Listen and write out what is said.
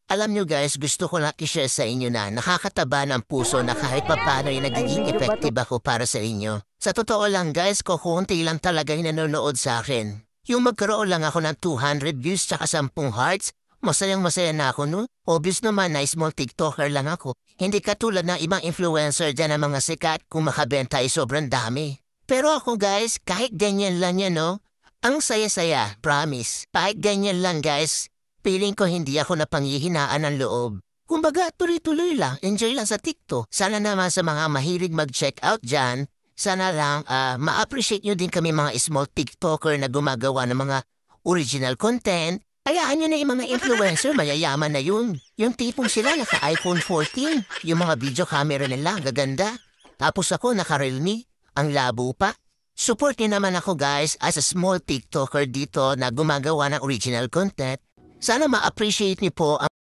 Alam nyo guys, gusto ko lang i-share sa inyo na nakakataba ng puso na kahit papano ay nagiging Ay, ano ba 'to? effective ako para sa inyo. Sa totoo lang guys, kukunti lang talaga yung nanonood sa akin. Yung magkaroon lang ako ng 200 views tsaka 10 hearts, masayang masaya na ako no? Obvious naman na small TikToker lang ako. Hindi katulad ng ibang influencer dyan ng mga sikat kung makabenta ay sobrang dami. Pero ako guys, kahit ganyan lang yan no? Ang saya-saya, promise. Kahit ganyan lang guys, feeling ko hindi ako napanghihinaan ng loob. Kumbaga, tuloy-tuloy lang, enjoy lang sa TikTok. Sana naman sa mga mahilig mag-check out dyan, sana lang ma-appreciate nyo din kami mga small TikToker na gumagawa ng mga original content. Hayaan nyo na yung mga influencer, mayayaman na yun. Yung tipong sila naka-iPhone 14, yung mga video camera nila, gaganda. Tapos ako naka-Realme, ang labo pa. Support niyo naman ako guys as a small TikToker dito na gumagawa ng original content. Sana ma-appreciate niyo po ang